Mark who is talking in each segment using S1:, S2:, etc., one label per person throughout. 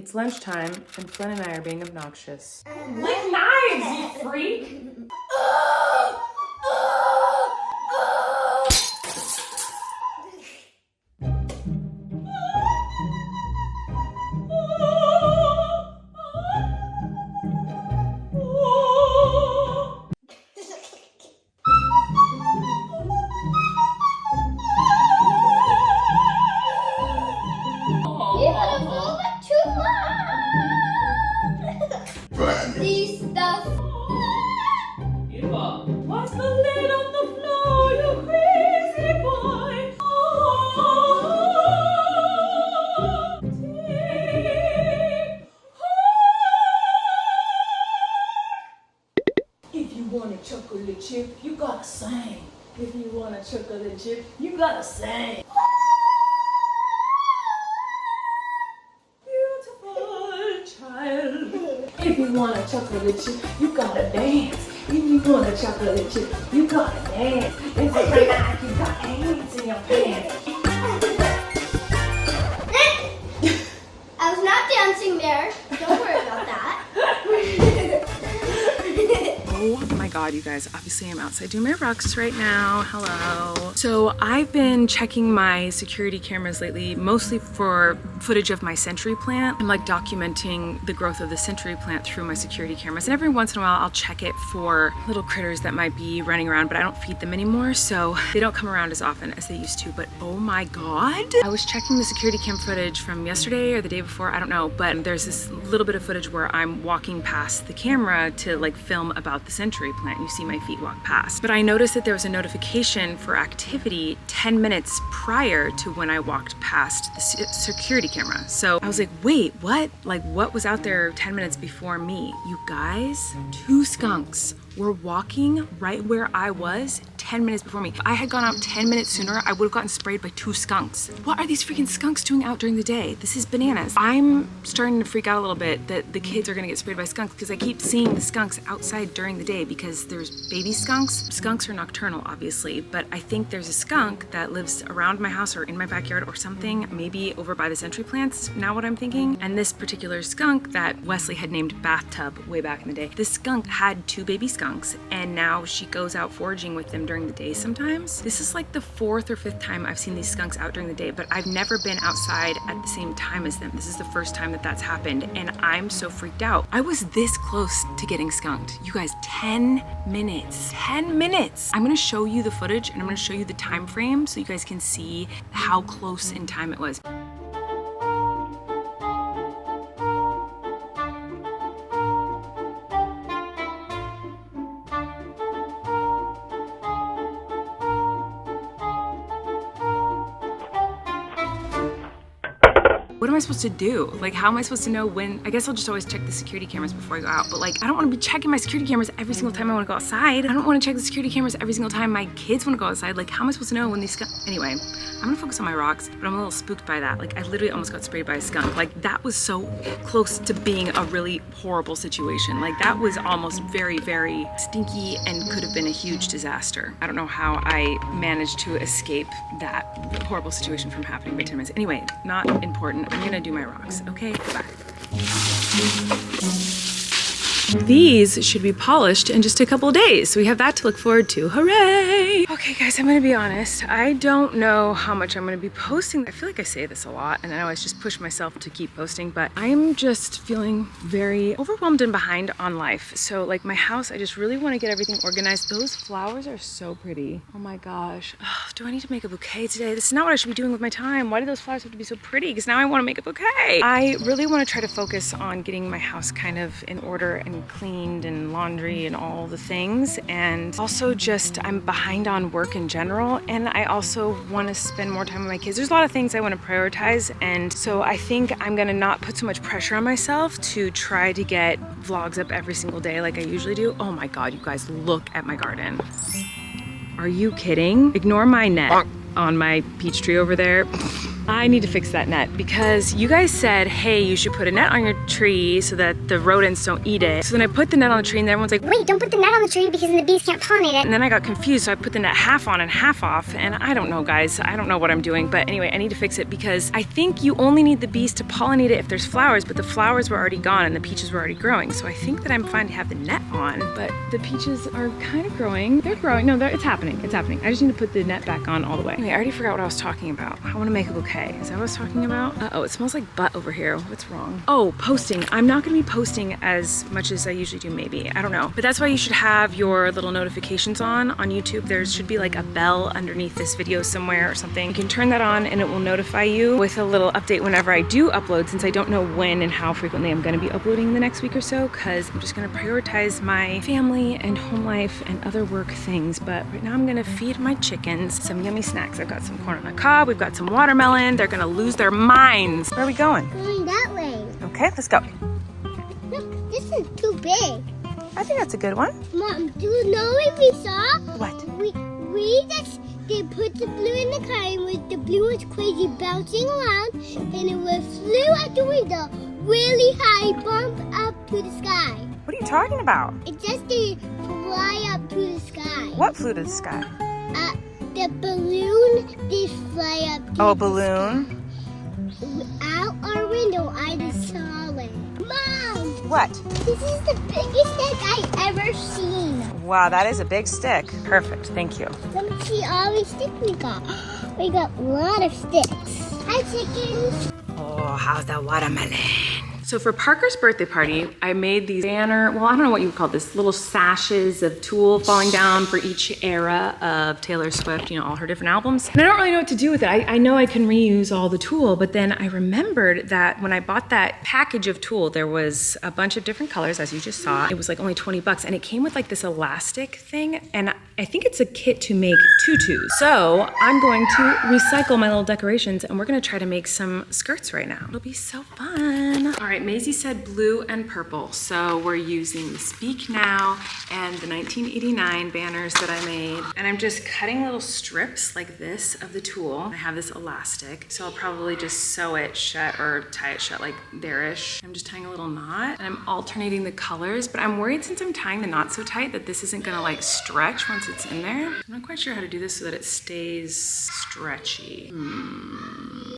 S1: It's lunchtime, and Flynn and I are being obnoxious.
S2: Lick knives, you freak!
S3: These stuff.
S2: Eva, what's the lid on the floor, you crazy boy? If you want a chocolate chip, you gotta sing. If you want a chocolate chip, you gotta sing. If you want a chocolate chip, you gotta dance. If you want a chocolate chip, you gotta dance. If you like, you got ants in your pants.
S3: I was not dancing there. Don't worry about that.
S1: Oh my god, you guys, obviously I'm outside doing my rocks right now. Hello. So I've been checking my security cameras lately, mostly for footage of my century plant. I'm like documenting the growth of the century plant through my security cameras. And every once in a while I'll check it for little critters that might be running around, but I don't feed them anymore, so they don't come around as often as they used to. But oh my god, I was checking the security cam footage from yesterday or the day before, I don't know, but there's this little bit of footage where I'm walking past the camera to like film about the century plant. You see my feet walk past. But I noticed that there was a notification for activity 10 minutes prior to when I walked past the security camera. So I was like, wait, what? Like, what was out there 10 minutes before me? You guys, 2 skunks were walking right where I was 10 minutes before me. If I had gone out 10 minutes sooner, I would have gotten sprayed by 2 skunks. What are these freaking skunks doing out during the day? This is bananas. I'm starting to freak out a little bit that the kids are gonna get sprayed by skunks because I keep seeing the skunks outside during the day because there's baby skunks. Skunks are nocturnal, obviously, but I think there's a skunk that lives around my house or in my backyard or something, maybe over by the century plants, now what I'm thinking. And this particular skunk that Wesley had named Bathtub way back in the day, this skunk had 2 baby skunks, and now she goes out foraging with them during the day sometimes. This is like the 4th or 5th time I've seen these skunks out during the day, but I've never been outside at the same time as them. This is the first time that that's happened, and I'm so freaked out. I was this close to getting skunked. You guys, 10 minutes. 10 minutes! I'm gonna show you the footage, and I'm gonna show you the time frame so you guys can see how close in time it was. What am I supposed to do? Like, how am I supposed to know when? I guess I'll just always check the security cameras before I go out, but like, I don't wanna be checking my security cameras every single time I wanna go outside. I don't wanna check the security cameras every single time my kids wanna go outside. Like, how am I supposed to know when these anyway, I'm gonna focus on my rocks, but I'm a little spooked by that. Like, I literally almost got sprayed by a skunk. Like, that was so close to being a really horrible situation. Like, that was almost very, very stinky and could have been a huge disaster. I don't know how I managed to escape that horrible situation from happening by 10 minutes. Anyway, not important. I'm gonna do my rocks, okay? Bye. These should be polished in just a couple of days, so we have that to look forward to. Hooray! Okay guys, I'm gonna be honest. I don't know how much I'm gonna be posting. I feel like I say this a lot, and I always just push myself to keep posting, but I'm just feeling very overwhelmed and behind on life. So like my house, I just really wanna get everything organized. Those flowers are so pretty. Oh my gosh. Oh, do I need to make a bouquet today? This is not what I should be doing with my time. Why do those flowers have to be so pretty? Because now I wanna make a bouquet. I really wanna try to focus on getting my house kind of in order and cleaned and laundry and all the things, and also just I'm behind on work in general, and I also want to spend more time with my kids. There's a lot of things I want to prioritize, and so I think I'm gonna not put so much pressure on myself to try to get vlogs up every single day like I usually do. Oh my god, you guys, look at my garden. Are you kidding? Ignore my net on my peach tree over there. I need to fix that net because you guys said, hey, you should put a net on your tree so that the rodents don't eat it. So then I put the net on the tree and everyone's like,
S4: Wait, don't put the net on the tree because then the bees can't pollinate it.
S1: and then I got confused, so I put the net half on and half off, and I don't know, guys. I don't know what I'm doing, but anyway, I need to fix it because I think you only need the bees to pollinate it if there's flowers, but the flowers were already gone and the peaches were already growing. So I think that I'm fine to have the net on, but the peaches are kind of growing. They're growing. No, it's happening. It's happening. I just need to put the net back on all the way. Anyway, I already forgot what I was talking about. I want to make a bouquet. Is that what I was talking about? Uh-oh, it smells like butt over here. What's wrong? Oh, posting. I'm not going to be posting as much as I usually do, maybe. I don't know. But that's why you should have your little notifications on YouTube. There should be like a bell underneath this video somewhere or something. You can turn that on and it will notify you with a little update whenever I do upload, since I don't know when and how frequently I'm going to be uploading in the next week or so, because I'm just going to prioritize my family and home life and other work things. But right now I'm going to feed my chickens some yummy snacks. I've got some corn on the cob. We've got some watermelon. They're going to lose their minds. Where are we going?
S4: Going that way.
S1: Okay, let's go.
S4: Look, this is too big.
S1: I think that's a good one.
S4: Mom, do you know what we saw?
S1: What?
S4: They put the blue in the car and the blue was crazy bouncing around and it flew out the window really high, bump up to the sky.
S1: What are you talking about?
S4: It just did fly up to the sky.
S1: What flew to the sky?
S4: The balloon did fly up to
S1: Oh, a
S4: the
S1: balloon?
S4: sky. Out our window, I just saw it. Mom!
S1: What?
S4: This is the biggest stick I ever seen.
S1: Wow, that is a big stick. Perfect, thank you.
S4: Let me see all the sticks we got. We got a lot of sticks. Hi, chickens.
S1: Oh, how's that watermelon? So for Parker's birthday party, I made these banner, well, I don't know what you would call this, little sashes of tulle falling down for each era of Taylor Swift, you know, all her different albums. And I don't really know what to do with it. I know I can reuse all the tulle, but then I remembered that when I bought that package of tulle, there was a bunch of different colors, as you just saw. It was like only 20 bucks, and it came with like this elastic thing, and I think it's a kit to make tutus. So I'm going to recycle my little decorations, and we're gonna try to make some skirts right now. It'll be so fun. All right, Maisie said blue and purple, so we're using the Speak Now and the 1989 banners that I made. And I'm just cutting little strips like this of the tulle. I have this elastic, so I'll probably just sew it shut or tie it shut like there-ish. I'm just tying a little knot, and I'm alternating the colors, but I'm worried since I'm tying the knot so tight that this isn't gonna like stretch once it's in there. I'm not quite sure how to do this so that it stays stretchy.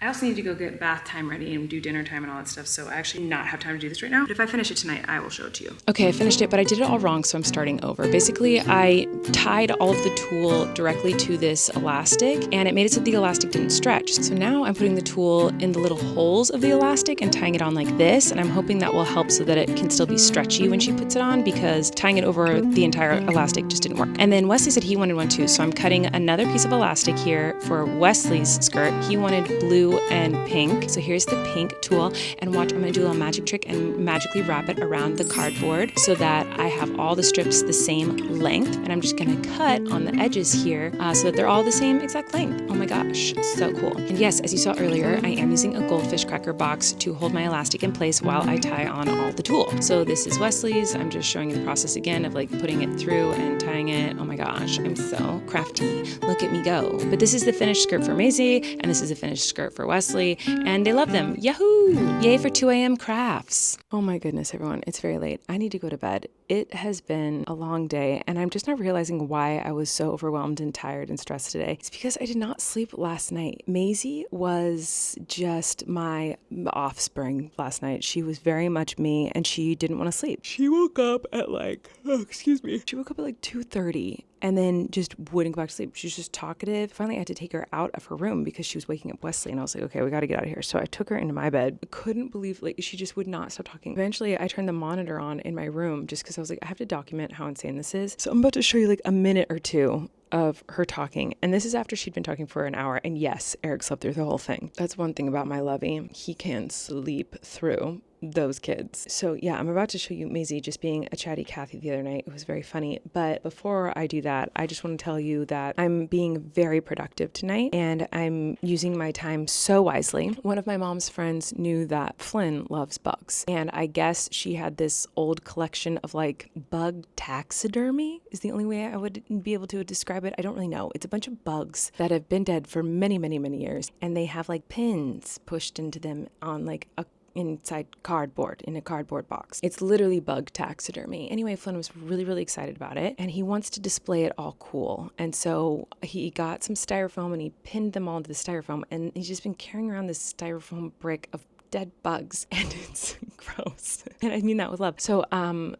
S1: I also need to go get bath time ready and do dinner time and all that stuff, so I actually not have time to do this right now. But if I finish it tonight, I will show it to you. Okay, I finished it, but I did it all wrong, so I'm starting over. Basically, I tied all of the tulle directly to this elastic, and it made it so the elastic didn't stretch. So now I'm putting the tulle in the little holes of the elastic and tying it on like this, and I'm hoping that will help so that it can still be stretchy when she puts it on, because tying it over the entire elastic just didn't work. And then Wesley said he wanted one too, so I'm cutting another piece of elastic here for Wesley's skirt. He wanted blue and pink, so here's the pink tulle, and watch, I'm gonna do a little magic trick and magically wrap it around the cardboard so that I have all the strips the same length, and I'm just gonna cut on the edges here so that they're all the same exact length. Oh my gosh, so cool. And yes, as you saw earlier, I am using a goldfish cracker box to hold my elastic in place while I tie on all the tulle. So this is Wesley's. I'm just showing you the process again of like putting it through and tying it. Oh my gosh, I'm so crafty. Look at me go. But this is the finished skirt for Maisie, and this is the finished skirt for Wesley, and they love them. Yahoo! Yay for 2 a.m. crafts. Oh my goodness, everyone, it's very late. I need to go to bed. It has been a long day, and I'm just not realizing why I was so overwhelmed and tired and stressed today. It's because I did not sleep last night. Maisie was just my offspring last night. She was very much me, and she didn't want to sleep. She woke up at like, she woke up at like 2:30. And then just wouldn't go back to sleep. She was just talkative. Finally, I had to take her out of her room because she was waking up Wesley. And I was like, okay, we got to get out of here. So I took her into my bed. Couldn't believe, like, she just would not stop talking. Eventually, I turned the monitor on in my room just because I was like, I have to document how insane this is. So I'm about to show you like a minute or two of her talking. And this is after she'd been talking for an hour. And yes, Eric slept through the whole thing. That's one thing about my lovey. He can sleep through those kids. So yeah, I'm about to show you Maisie just being a chatty Cathy the other night. It was very funny. But before I do that, I just want to tell you that I'm being very productive tonight and I'm using my time so wisely. One of my mom's friends knew that Flynn loves bugs, and I guess she had this old collection of like bug taxidermy is the only way I would be able to describe it. I don't really know. It's a bunch of bugs that have been dead for many, many, many years, and they have like pins pushed into them on like inside cardboard, in a cardboard box. It's literally bug taxidermy. Anyway, Flynn was really, really excited about it, and he wants to display it all cool. And so he got some styrofoam and he pinned them all into the styrofoam, and he's just been carrying around this styrofoam brick of dead bugs, and it's gross. And I mean that with love. So I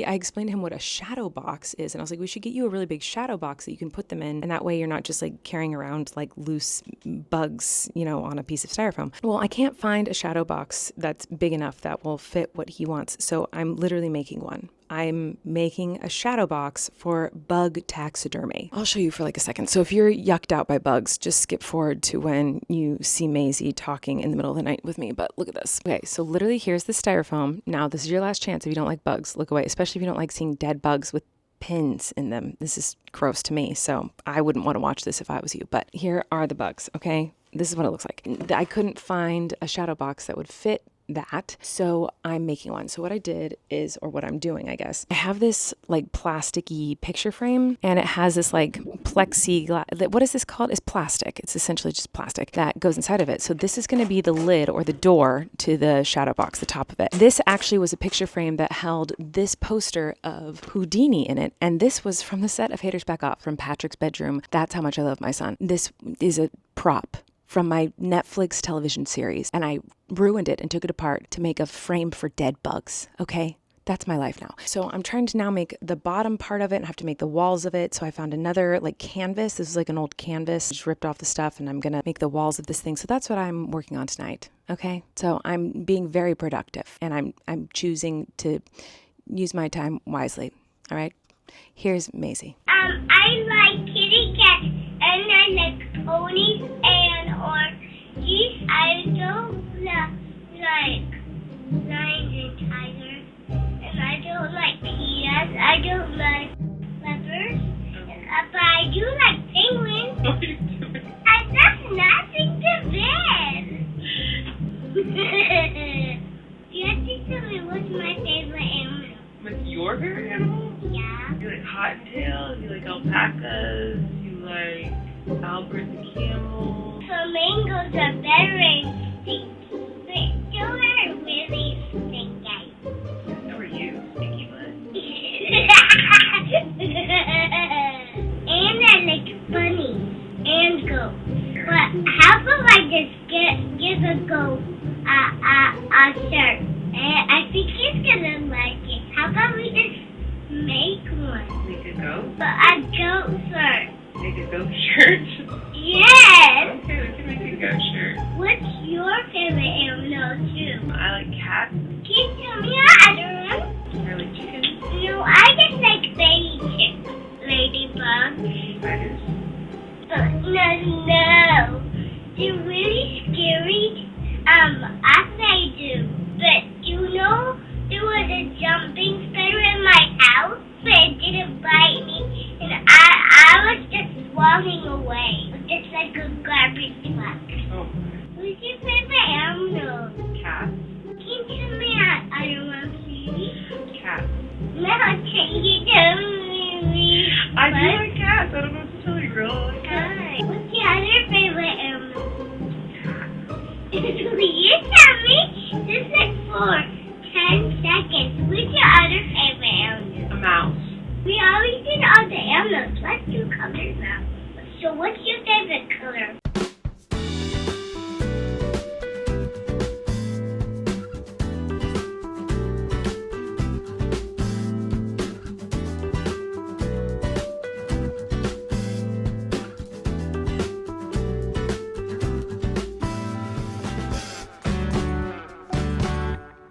S1: explained to him what a shadow box is, and I was like, we should get you a really big shadow box that you can put them in, and that way you're not just like carrying around like loose bugs, on a piece of styrofoam. Well, I can't find a shadow box that's big enough that will fit what he wants, so I'm literally making one. I'm making a shadow box for bug taxidermy. I'll show you for like a second. So if you're yucked out by bugs, just skip forward to when you see Maisie talking in the middle of the night with me. But look at this. Okay, so literally here's the styrofoam. Now this is your last chance. If you don't like bugs, look away, especially if you don't like seeing dead bugs with pins in them. This is gross to me, so I wouldn't want to watch this if I was you. But here are the bugs, okay? This is what it looks like. I couldn't find a shadow box that would fit that, so I'm making one. So what I did is, or what I'm doing, I guess, I have this like plasticky picture frame, and it has this like plexiglass, what is this called? It's plastic. It's essentially just plastic that goes inside of it. So this is going to be the lid or the door to the shadow box, the top of it. This actually was a picture frame that held this poster of Houdini in it, and this was from the set of Haters Back Off, from Patrick's bedroom. That's how much I love my son. This is a prop from my Netflix television series, and I ruined it and took it apart to make a frame for dead bugs, okay? That's my life now. So I'm trying to now make the bottom part of it and have to make the walls of it. So I found another like canvas. This is like an old canvas. Just ripped off the stuff, and I'm gonna make the walls of this thing. So that's what I'm working on tonight, okay? So I'm being very productive, and I'm choosing to use my time wisely, all right? Here's Maisie.
S3: I like kitty cats, and I like ponies and orgies. I don't like lions and tigers, and I don't like cheetahs. I don't like leopards, but I do like penguins.
S2: What are you doing?
S3: And that's nothing to bed. You have to tell me what's my favorite animal.
S2: What's your favorite animal?
S3: Yeah.
S2: You like cottontails, you like alpacas, you like Alberts and camels.
S3: Flamingos are very stinky. But still are really stinky.
S2: So are you, stinky butt.
S3: And I like bunnies and goats. But how about I just give a goat a shirt? I think he's gonna like it. How about we just make one?
S2: Make a goat?
S3: But a goat shirt.
S2: Make a goat shirt?
S3: Yes!
S2: Okay, we can make a goat shirt.
S3: What's your favorite animal too?
S2: I like cats.
S3: Can you tell me another one?
S2: I like chickens.
S3: No, I just like baby chicks. Ladybugs.
S2: Spiders.
S3: No. They're